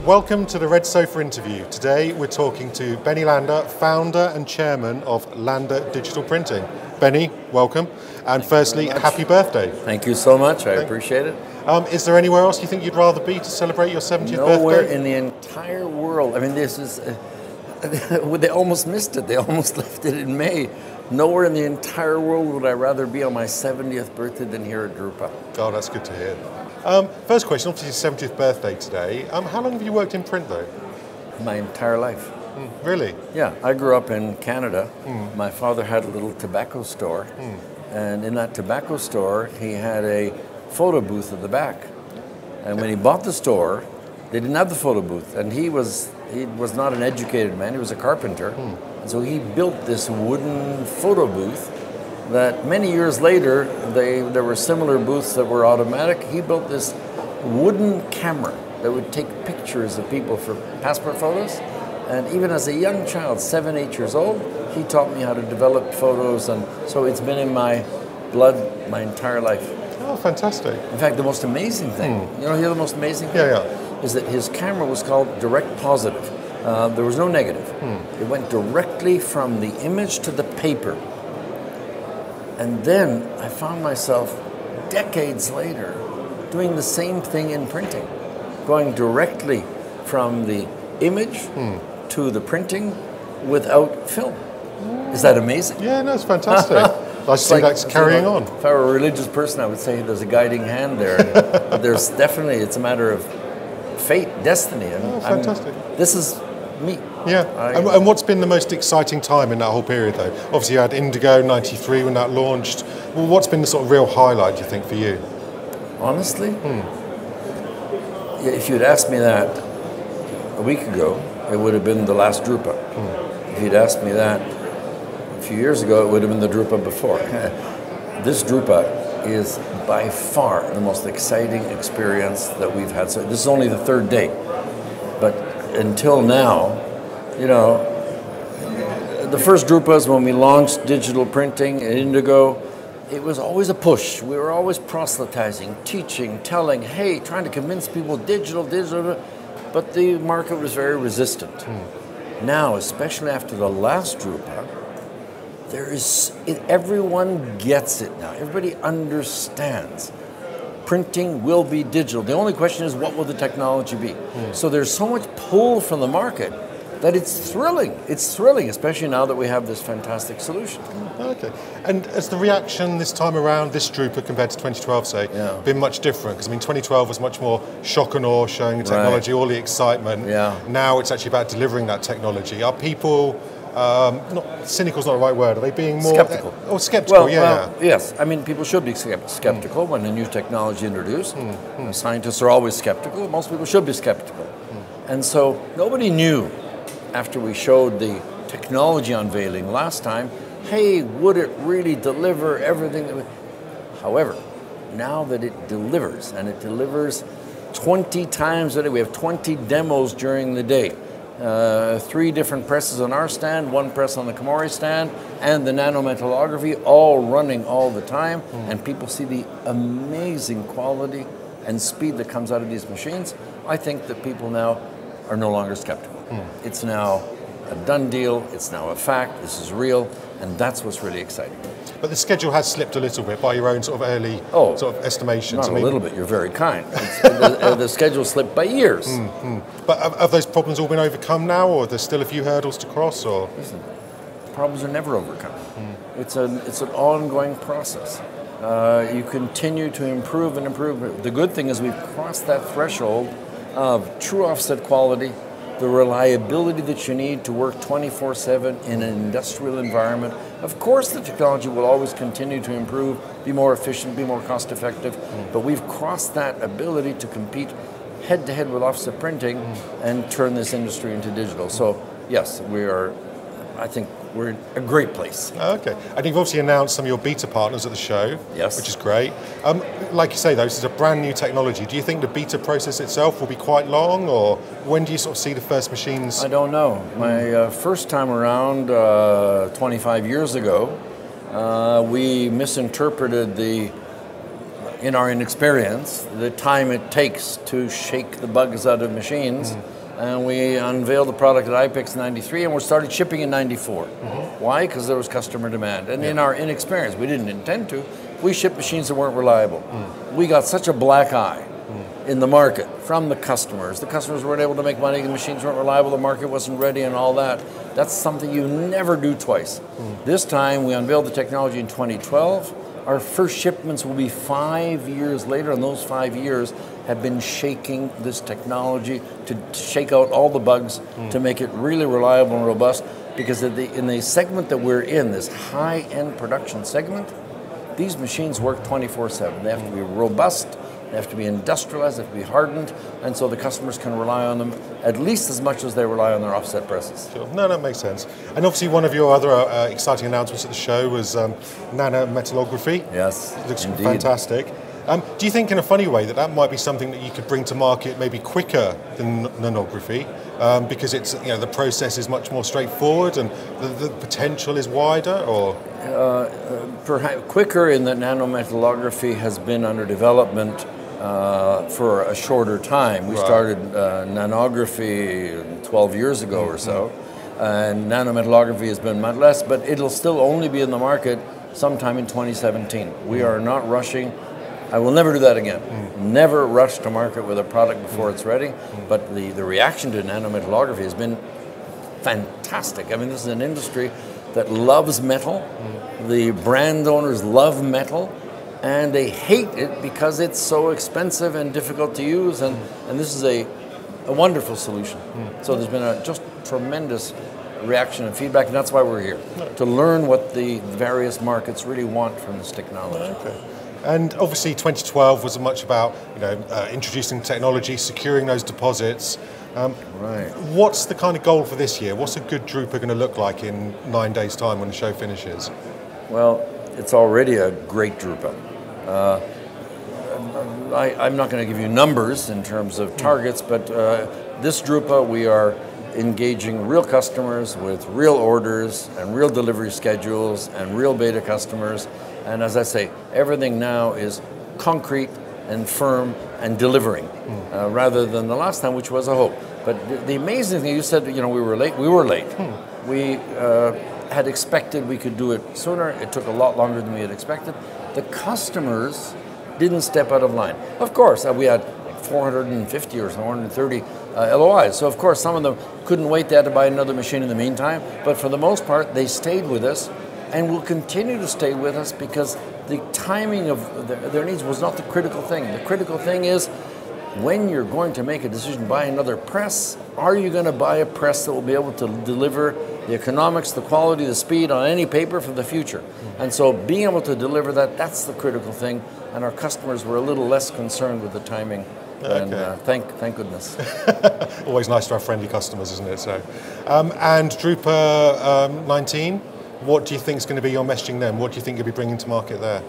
Welcome to the Red Sofa interview. Today we're talking to Benny Landa, founder and chairman of Landa Digital Printing. Benny, welcome. And firstly, happy birthday. Thank you so much. I appreciate it. Is there anywhere else you think you'd rather be to celebrate your 70th birthday? Nowhere in the entire world. I mean, this is... they almost missed it. They almost left it in May. Nowhere in the entire world would I rather be on my 70th birthday than here at Drupa. Oh, that's good to hear. First question, obviously your 70th birthday today. How long have you worked in print though? My entire life. Really? Yeah, I grew up in Canada. My father had a little tobacco store. And in that tobacco store, he had a photo booth at the back. And when he bought the store, they didn't have the photo booth. And he was not an educated man, he was a carpenter. And so he built this wooden photo booth that many years later, there were similar booths that were automatic. He built this wooden camera that would take pictures of people for passport photos. And even as a young child, 7, 8 years old, he taught me how to develop photos. And so it's been in my blood my entire life. Oh, fantastic. In fact, the most amazing thing, you know the most amazing thing? Is that his camera was called direct positive. There was no negative. It went directly from the image to the paper. And then I found myself decades later doing the same thing in printing, going directly from the image to the printing without film. Is that amazing? Yeah, no, it's fantastic. I just think that's carrying on. If I were a religious person, I would say there's a guiding hand there. But there's definitely, it's a matter of fate, destiny. And fantastic. This is me. Yeah, and what's been the most exciting time in that whole period though? Obviously you had Indigo, 93 when that launched. Well, what's been the sort of real highlight, do you think, for you? Honestly? If you'd asked me that a week ago, it would have been the last drupa. If you'd asked me that a few years ago, it would have been the drupa before. This drupa is by far the most exciting experience that we've had. So this is only the third day, but until now, you know, the first drupas when we launched digital printing at Indigo, it was always a push. We were always proselytizing, teaching, telling, hey, trying to convince people digital, but the market was very resistant. Now, especially after the last drupa, everyone gets it now. Everybody understands. Printing will be digital. The only question is, what will the technology be? So there's so much pull from the market that it's thrilling. It's thrilling, especially now that we have this fantastic solution. Okay. And has the reaction this time around, this drupa compared to 2012, say, been much different? Because I mean, 2012 was much more shock and awe, showing the technology, all the excitement. Now it's actually about delivering that technology. Are people... cynical is not the right word. Are they being more skeptical? Oh, skeptical. Well, yes. I mean, people should be skeptical when a new technology is introduced. Scientists are always skeptical. Most people should be skeptical. And so nobody knew after we showed the technology unveiling last time, hey, would it really deliver everything? However, now that it delivers, and it delivers 20 times a day, we have 20 demos during the day. 3 different presses on our stand, 1 press on the Komori stand, and the nanometallography all running all the time, and people see the amazing quality and speed that comes out of these machines. I think that people now are no longer skeptical. It's now a done deal, it's now a fact, this is real, and that's what's really exciting. But the schedule has slipped a little bit by your own sort of early sort of estimations. Not a little bit, you're very kind. The schedule slipped by years. But have those problems all been overcome now, or there's still a few hurdles to cross? Or listen, problems are never overcome. It's an ongoing process. You continue to improve and improve. The good thing is we've crossed that threshold of true offset quality, the reliability that you need to work 24/7 in an industrial environment. Of course, the technology will always continue to improve, be more efficient, be more cost effective, but we've crossed that ability to compete head-to-head with offset printing and turn this industry into digital. So, yes, I think we're in a great place. Okay. And you've obviously announced some of your beta partners at the show, which is great. Like you say, though, this is a brand new technology. Do you think the beta process itself will be quite long, or when do you sort of see the first machines? I don't know. My first time around 25 years ago, we misinterpreted in our inexperience, the time it takes to shake the bugs out of machines and we unveiled the product at IPEX 93, and we started shipping in 94. Why? Because there was customer demand. And in our inexperience, we didn't intend to, we shipped machines that weren't reliable. We got such a black eye in the market from the customers. The customers weren't able to make money, the machines weren't reliable, the market wasn't ready and all that. That's something you never do twice. This time we unveiled the technology in 2012. Our first shipments will be 5 years later, and those 5 years have been shaking this technology to shake out all the bugs, to make it really reliable and robust, because in the segment that we're in, this high-end production segment, these machines work 24/7. They have to be robust, they have to be industrialized, they have to be hardened, and so the customers can rely on them at least as much as they rely on their offset presses. Sure. No, that makes sense. And obviously one of your other exciting announcements at the show was nanometallography. Yes, it looks indeed. Fantastic. Do you think in a funny way that might be something that you could bring to market maybe quicker than nanography? Because it's, the process is much more straightforward and the potential is wider, or? Perhaps quicker in that nanometallography has been under development for a shorter time. We started nanography 12 years ago or so, and nanometallography has been much less, but it'll still only be in the market sometime in 2017. We are not rushing. I will never do that again. Never rush to market with a product before it's ready, but the reaction to nanometallography has been fantastic. I mean, this is an industry that loves metal. The brand owners love metal, and they hate it because it's so expensive and difficult to use, and this is a wonderful solution. So there's been a just tremendous reaction and feedback, and that's why we're here, to learn what the various markets really want from this technology. Okay. And obviously 2012 was much about introducing technology, securing those deposits. Right. What's the kind of goal for this year? What's a good drupa going to look like in 9 days' time when the show finishes? Well, it's already a great drupa. I'm not going to give you numbers in terms of targets, but this drupa we are engaging real customers with real orders and real delivery schedules and real beta customers. And as I say, everything now is concrete and firm and delivering, rather than the last time, which was a hope. But the amazing thing, you said, we were late. We were late. We had expected we could do it sooner. It took a lot longer than we had expected. The customers didn't step out of line. Of course, we had 450 or 430 LOIs. So of course, some of them couldn't wait. They had to buy another machine in the meantime. But for the most part, they stayed with us, and will continue to stay with us, because the timing of their needs was not the critical thing. The critical thing is, when you're going to make a decision to buy another press, are you going to buy a press that will be able to deliver the economics, the quality, the speed on any paper for the future? And so being able to deliver that, that's the critical thing, and our customers were a little less concerned with the timing. And thank goodness. Always nice to have friendly customers, isn't it? So, and drupa 19, what do you think is going to be your messaging then? What do you think you'll be bringing to market there?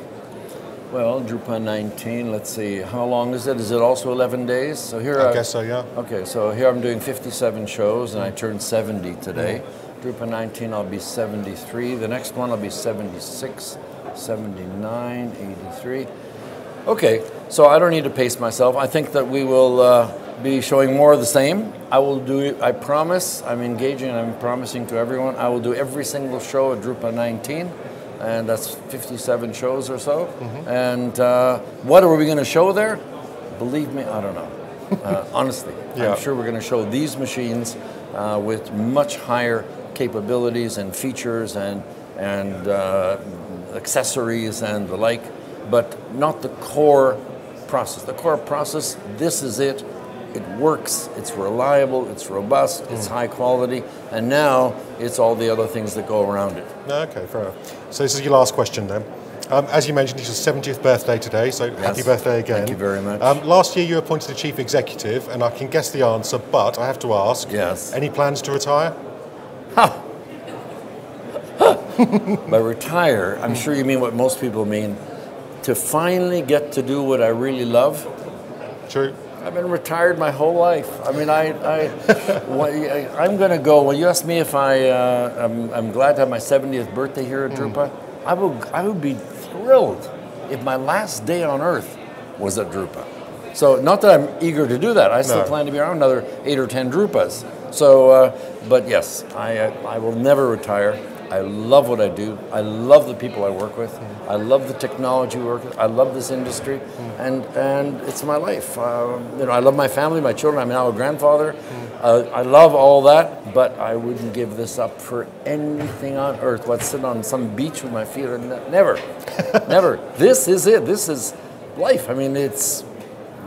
Well, drupa 19, let's see, how long is it? Is it also 11 days? So here I guess so, yeah. Okay, so here I'm doing 57 shows, and I turned 70 today. Drupa 19, I'll be 73. The next one, I'll be 76, 79, 83. Okay, so I don't need to pace myself. I think that we will be showing more of the same. I will do, I promise, I'm engaging, I'm promising to everyone, I will do every single show at drupa 19, and that's 57 shows or so. And what are we going to show there? Believe me, I don't know. Honestly, I'm sure we're going to show these machines with much higher capabilities and features and accessories and the like, but not the core process. The core process, this is it. It works, it's reliable, it's robust, it's high quality, and now it's all the other things that go around it. Okay, fair enough. So this is your last question then. As you mentioned, it's your 70th birthday today, so happy birthday again. Thank you very much. Last year you were appointed the Chief Executive, and I can guess the answer, but I have to ask, any plans to retire? By retire, I'm sure you mean what most people mean, to finally get to do what I really love. True. I've been retired my whole life. I mean, I'm going to go. When you asked me if I'm glad to have my 70th birthday here at drupa, I would be thrilled if my last day on Earth was at drupa. So not that I'm eager to do that. I still plan to be around another 8 or 10 drupas. So, but yes, I will never retire. I love what I do. I love the people I work with. I love the technology we work with. I love this industry, and it's my life. You know, I love my family, my children. I'm now a grandfather. I love all that, but I wouldn't give this up for anything on earth. What's sitting on some beach with my feet? Never, never. This is it. This is life. I mean, it's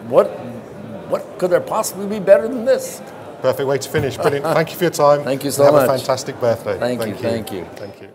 what could there possibly be better than this? Perfect way to finish. Brilliant. Thank you for your time. Thank you so much. Have a fantastic birthday. Thank you. Thank you.